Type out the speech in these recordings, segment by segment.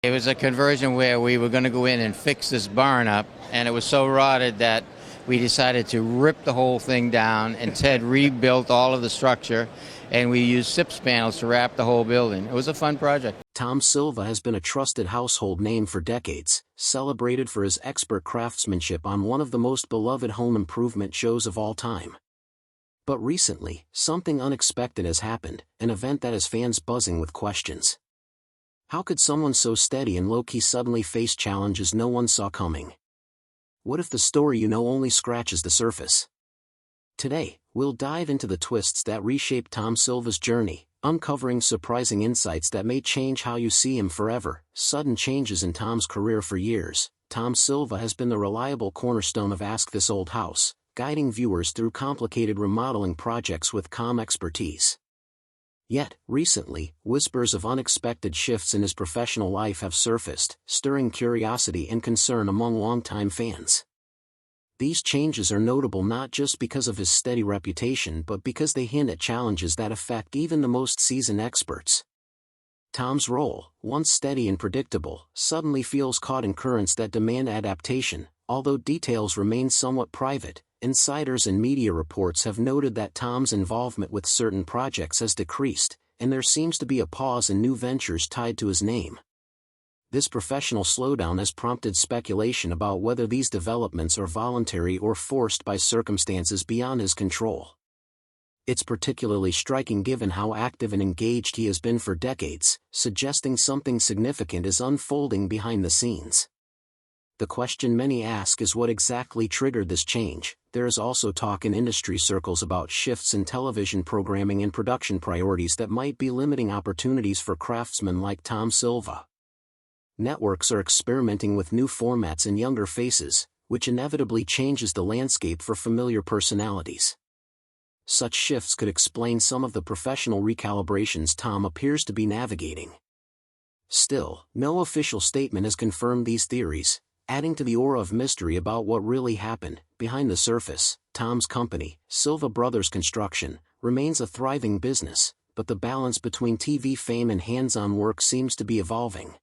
It was a conversion where we were going to go in and fix this barn up, and it was so rotted that we decided to rip the whole thing down, and Ted rebuilt all of the structure, and we used SIPS panels to wrap the whole building. It was a fun project. Tom Silva has been a trusted household name for decades, celebrated for his expert craftsmanship on one of the most beloved home improvement shows of all time. But recently, something unexpected has happened, an event that has fans buzzing with questions. How could someone so steady and low-key suddenly face challenges no one saw coming? What if the story you know only scratches the surface? Today, we'll dive into the twists that reshape Tom Silva's journey, uncovering surprising insights that may change how you see him forever. Sudden changes in Tom's career. For years, Tom Silva has been the reliable cornerstone of Ask This Old House, guiding viewers through complicated remodeling projects with calm expertise. Yet, recently, whispers of unexpected shifts in his professional life have surfaced, stirring curiosity and concern among longtime fans. These changes are notable not just because of his steady reputation but because they hint at challenges that affect even the most seasoned experts. Tom's role, once steady and predictable, suddenly feels caught in currents that demand adaptation. Although details remain somewhat private, insiders and media reports have noted that Tom's involvement with certain projects has decreased, and there seems to be a pause in new ventures tied to his name. This professional slowdown has prompted speculation about whether these developments are voluntary or forced by circumstances beyond his control. It's particularly striking given how active and engaged he has been for decades, suggesting something significant is unfolding behind the scenes. The question many ask is what exactly triggered this change. There is also talk in industry circles about shifts in television programming and production priorities that might be limiting opportunities for craftsmen like Tom Silva. Networks are experimenting with new formats and younger faces, which inevitably changes the landscape for familiar personalities. Such shifts could explain some of the professional recalibrations Tom appears to be navigating. Still, no official statement has confirmed these theories, adding to the aura of mystery about what really happened. Behind the surface, Tom's company, Silva Brothers Construction, remains a thriving business, but the balance between TV fame and hands-on work seems to be evolving.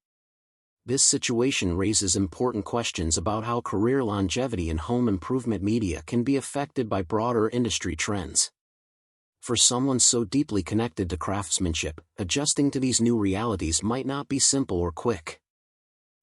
This situation raises important questions about how career longevity in home improvement media can be affected by broader industry trends. For someone so deeply connected to craftsmanship, adjusting to these new realities might not be simple or quick.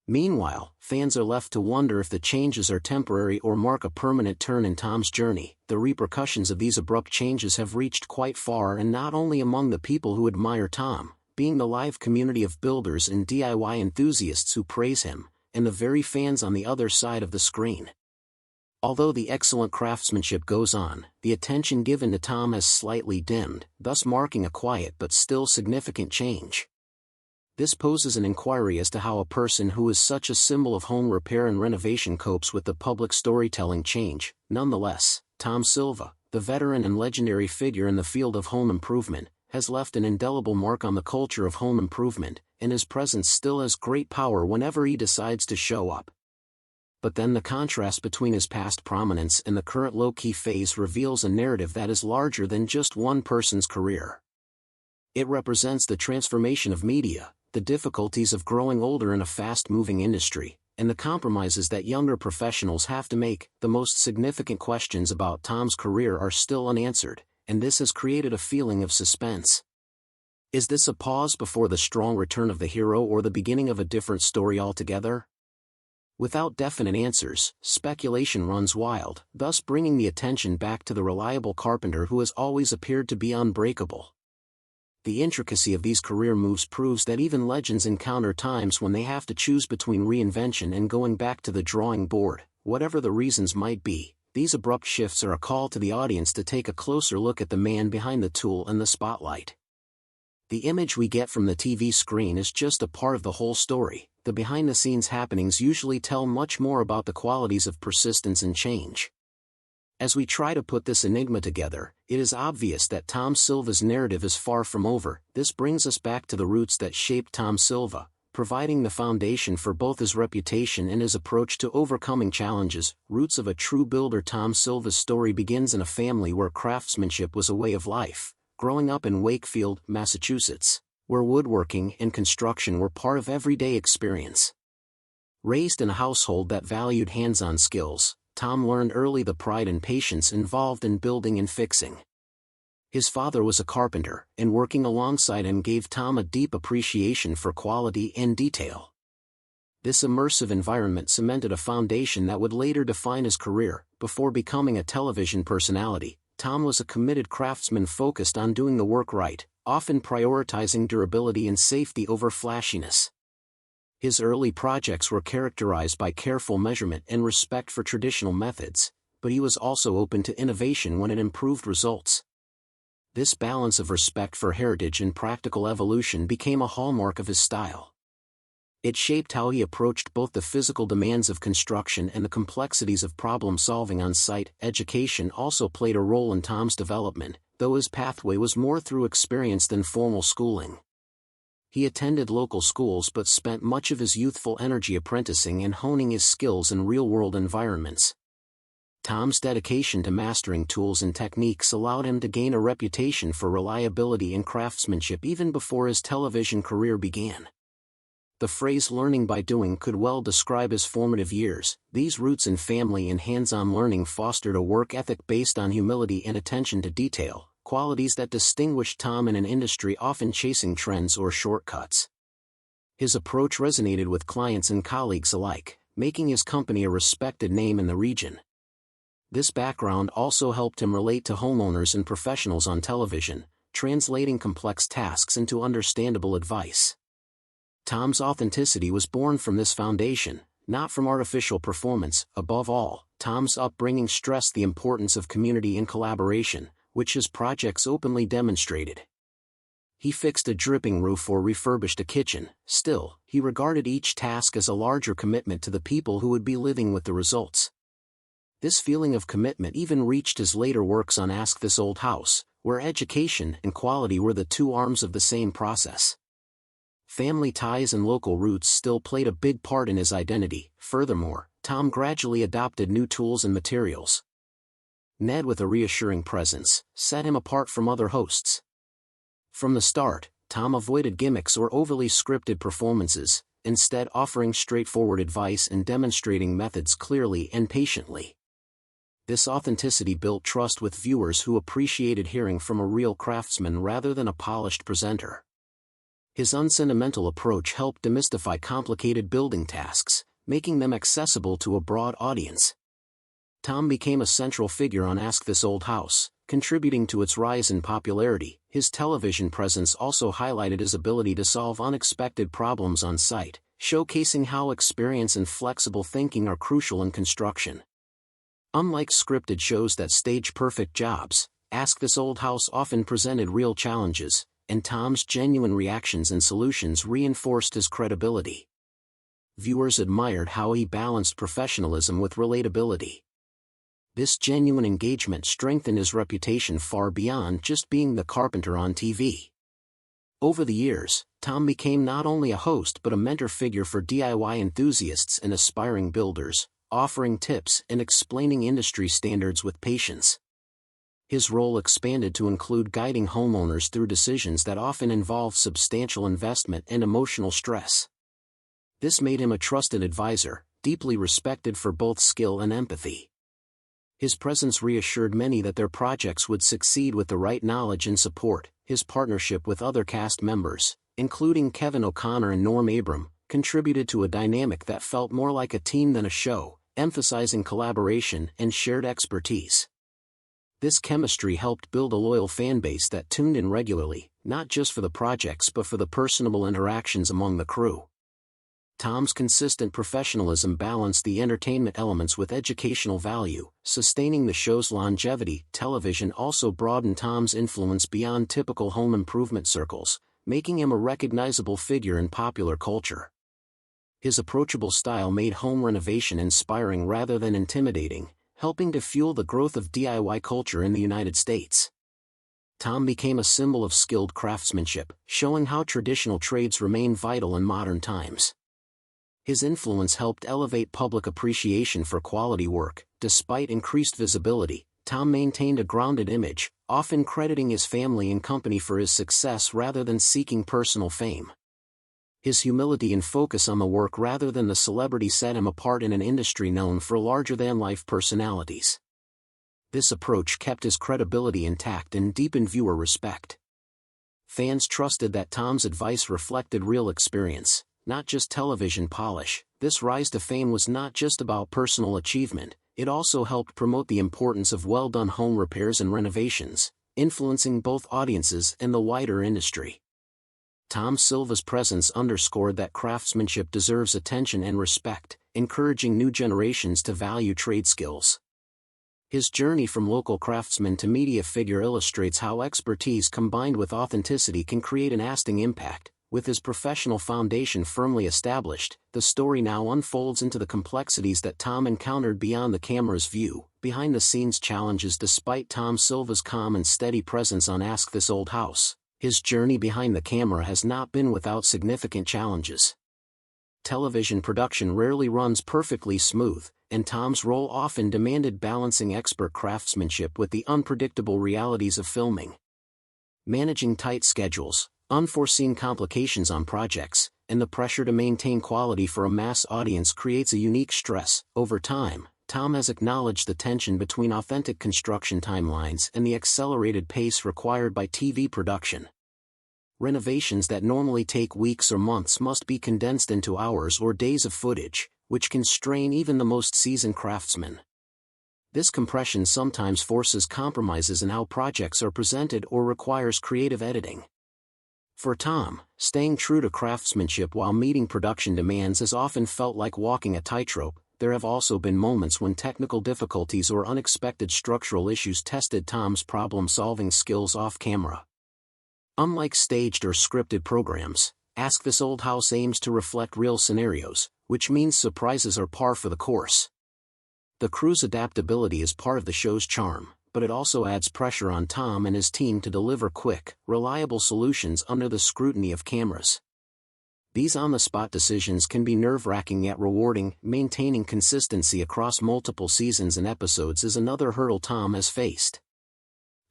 Meanwhile, fans are left to wonder if the changes are temporary or mark a permanent turn in Tom's journey. The repercussions of these abrupt changes have reached quite far, and not only among the people who admire Tom, being the live community of builders and DIY enthusiasts who praise him, and the very fans on the other side of the screen. Although the excellent craftsmanship goes on, the attention given to Tom has slightly dimmed, thus marking a quiet but still significant change. This poses an inquiry as to how a person who is such a symbol of home repair and renovation copes with the public storytelling change. Nonetheless, Tom Silva, the veteran and legendary figure in the field of home improvement, has left an indelible mark on the culture of home improvement, and his presence still has great power whenever he decides to show up. But then the contrast between his past prominence and the current low-key phase reveals a narrative that is larger than just one person's career. It represents the transformation of media, the difficulties of growing older in a fast-moving industry, and the compromises that younger professionals have to make. The most significant questions about Tom's career are still unanswered, and this has created a feeling of suspense. Is this a pause before the strong return of the hero or the beginning of a different story altogether? Without definite answers, speculation runs wild, thus bringing the attention back to the reliable carpenter who has always appeared to be unbreakable. The intricacy of these career moves proves that even legends encounter times when they have to choose between reinvention and going back to the drawing board. Whatever the reasons might be, these abrupt shifts are a call to the audience to take a closer look at the man behind the tool and the spotlight. The image we get from the TV screen is just a part of the whole story. The behind-the-scenes happenings usually tell much more about the qualities of persistence and change. As we try to put this enigma together, it is obvious that Tom Silva's narrative is far from over. This brings us back to the roots that shaped Tom Silva, providing the foundation for both his reputation and his approach to overcoming challenges. Roots of a true builder. Tom Silva's story begins in a family where craftsmanship was a way of life. Growing up in Wakefield, Massachusetts, where woodworking and construction were part of everyday experience. Raised in a household that valued hands-on skills, Tom learned early the pride and patience involved in building and fixing. His father was a carpenter, and working alongside him gave Tom a deep appreciation for quality and detail. This immersive environment cemented a foundation that would later define his career. Before becoming a television personality, Tom was a committed craftsman focused on doing the work right, often prioritizing durability and safety over flashiness. His early projects were characterized by careful measurement and respect for traditional methods, but he was also open to innovation when it improved results. This balance of respect for heritage and practical evolution became a hallmark of his style. It shaped how he approached both the physical demands of construction and the complexities of problem-solving on site. Education also played a role in Tom's development, though his pathway was more through experience than formal schooling. He attended local schools but spent much of his youthful energy apprenticing and honing his skills in real-world environments. Tom's dedication to mastering tools and techniques allowed him to gain a reputation for reliability and craftsmanship even before his television career began. The phrase "learning by doing" could well describe his formative years. These roots in family and hands-on learning fostered a work ethic based on humility and attention to detail, qualities that distinguished Tom in an industry often chasing trends or shortcuts. His approach resonated with clients and colleagues alike, making his company a respected name in the region. This background also helped him relate to homeowners and professionals on television, translating complex tasks into understandable advice. Tom's authenticity was born from this foundation, not from artificial performance. Above all, Tom's upbringing stressed the importance of community and collaboration, which his projects openly demonstrated. He fixed a dripping roof or refurbished a kitchen. Still, he regarded each task as a larger commitment to the people who would be living with the results. This feeling of commitment even reached his later works on Ask This Old House, where education and quality were the two arms of the same process. Family ties and local roots still played a big part in his identity. Furthermore, Tom gradually adopted new tools and materials. Ned, with a reassuring presence, set him apart from other hosts. From the start, Tom avoided gimmicks or overly scripted performances, instead offering straightforward advice and demonstrating methods clearly and patiently. This authenticity built trust with viewers who appreciated hearing from a real craftsman rather than a polished presenter. His unsentimental approach helped demystify complicated building tasks, making them accessible to a broad audience. Tom became a central figure on Ask This Old House, contributing to its rise in popularity. His television presence also highlighted his ability to solve unexpected problems on site, showcasing how experience and flexible thinking are crucial in construction. Unlike scripted shows that stage perfect jobs, Ask This Old House often presented real challenges, and Tom's genuine reactions and solutions reinforced his credibility. Viewers admired how he balanced professionalism with relatability. This genuine engagement strengthened his reputation far beyond just being the carpenter on TV. Over the years, Tom became not only a host but a mentor figure for DIY enthusiasts and aspiring builders, offering tips and explaining industry standards with patience. His role expanded to include guiding homeowners through decisions that often involve substantial investment and emotional stress. This made him a trusted advisor, deeply respected for both skill and empathy. His presence reassured many that their projects would succeed with the right knowledge and support. His partnership with other cast members, including Kevin O'Connor and Norm Abram, contributed to a dynamic that felt more like a team than a show, emphasizing collaboration and shared expertise. This chemistry helped build a loyal fanbase that tuned in regularly, not just for the projects but for the personable interactions among the crew. Tom's consistent professionalism balanced the entertainment elements with educational value, sustaining the show's longevity. Television also broadened Tom's influence beyond typical home improvement circles, making him a recognizable figure in popular culture. His approachable style made home renovation inspiring rather than intimidating, helping to fuel the growth of DIY culture in the United States. Tom became a symbol of skilled craftsmanship, showing how traditional trades remain vital in modern times. His influence helped elevate public appreciation for quality work. Despite increased visibility, Tom maintained a grounded image, often crediting his family and company for his success rather than seeking personal fame. His humility and focus on the work rather than the celebrity set him apart in an industry known for larger-than-life personalities. This approach kept his credibility intact and deepened viewer respect. Fans trusted that Tom's advice reflected real experience, not just television polish. This rise to fame was not just about personal achievement, it also helped promote the importance of well-done home repairs and renovations, influencing both audiences and the wider industry. Tom Silva's presence underscored that craftsmanship deserves attention and respect, encouraging new generations to value trade skills. His journey from local craftsman to media figure illustrates how expertise combined with authenticity can create an lasting impact. With his professional foundation firmly established, the story now unfolds into the complexities that Tom encountered beyond the camera's view, behind-the-scenes challenges. Despite Tom Silva's calm and steady presence on Ask This Old House, his journey behind the camera has not been without significant challenges. Television production rarely runs perfectly smooth, and Tom's role often demanded balancing expert craftsmanship with the unpredictable realities of filming. Managing tight schedules, unforeseen complications on projects, and the pressure to maintain quality for a mass audience creates a unique stress. Over time, Tom has acknowledged the tension between authentic construction timelines and the accelerated pace required by TV production. Renovations that normally take weeks or months must be condensed into hours or days of footage, which can strain even the most seasoned craftsmen. This compression sometimes forces compromises in how projects are presented or requires creative editing. For Tom, staying true to craftsmanship while meeting production demands has often felt like walking a tightrope. There have also been moments when technical difficulties or unexpected structural issues tested Tom's problem-solving skills off-camera. Unlike staged or scripted programs, Ask This Old House aims to reflect real scenarios, which means surprises are par for the course. The crew's adaptability is part of the show's charm, but it also adds pressure on Tom and his team to deliver quick, reliable solutions under the scrutiny of cameras. These on-the-spot decisions can be nerve-wracking yet rewarding. Maintaining consistency across multiple seasons and episodes is another hurdle Tom has faced.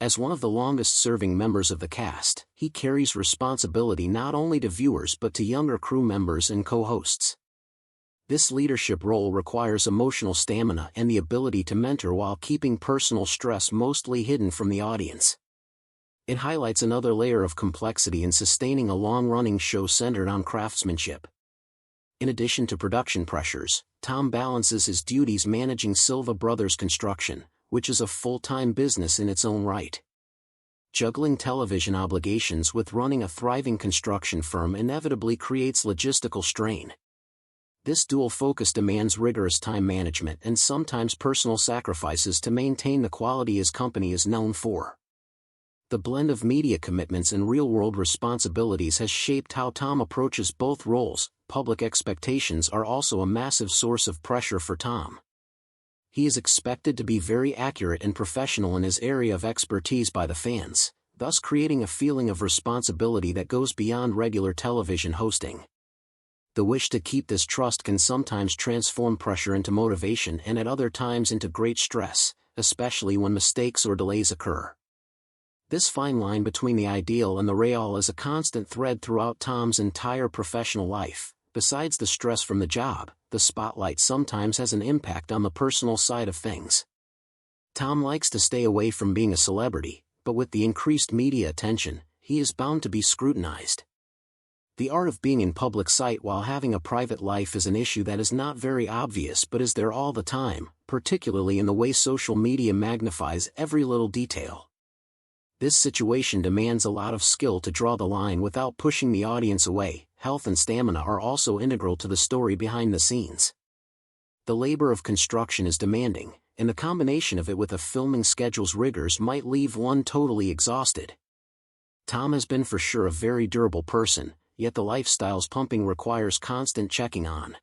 As one of the longest-serving members of the cast, he carries responsibility not only to viewers but to younger crew members and co-hosts. This leadership role requires emotional stamina and the ability to mentor while keeping personal stress mostly hidden from the audience. It highlights another layer of complexity in sustaining a long-running show centered on craftsmanship. In addition to production pressures, Tom balances his duties managing Silva Brothers Construction, which is a full-time business in its own right. Juggling television obligations with running a thriving construction firm inevitably creates logistical strain. This dual focus demands rigorous time management and sometimes personal sacrifices to maintain the quality his company is known for. The blend of media commitments and real-world responsibilities has shaped how Tom approaches both roles. Public expectations are also a massive source of pressure for Tom. He is expected to be very accurate and professional in his area of expertise by the fans, thus creating a feeling of responsibility that goes beyond regular television hosting. The wish to keep this trust can sometimes transform pressure into motivation and at other times into great stress, especially when mistakes or delays occur. This fine line between the ideal and the real is a constant thread throughout Tom's entire professional life. Besides the stress from the job, the spotlight sometimes has an impact on the personal side of things. Tom likes to stay away from being a celebrity, but with the increased media attention, he is bound to be scrutinized. The art of being in public sight while having a private life is an issue that is not very obvious but is there all the time, particularly in the way social media magnifies every little detail. This situation demands a lot of skill to draw the line without pushing the audience away. Health and stamina are also integral to the story behind the scenes. The labor of construction is demanding, and the combination of it with a filming schedule's rigors might leave one totally exhausted. Tom has been for sure a very durable person, yet the lifestyle's pumping requires constant checking on.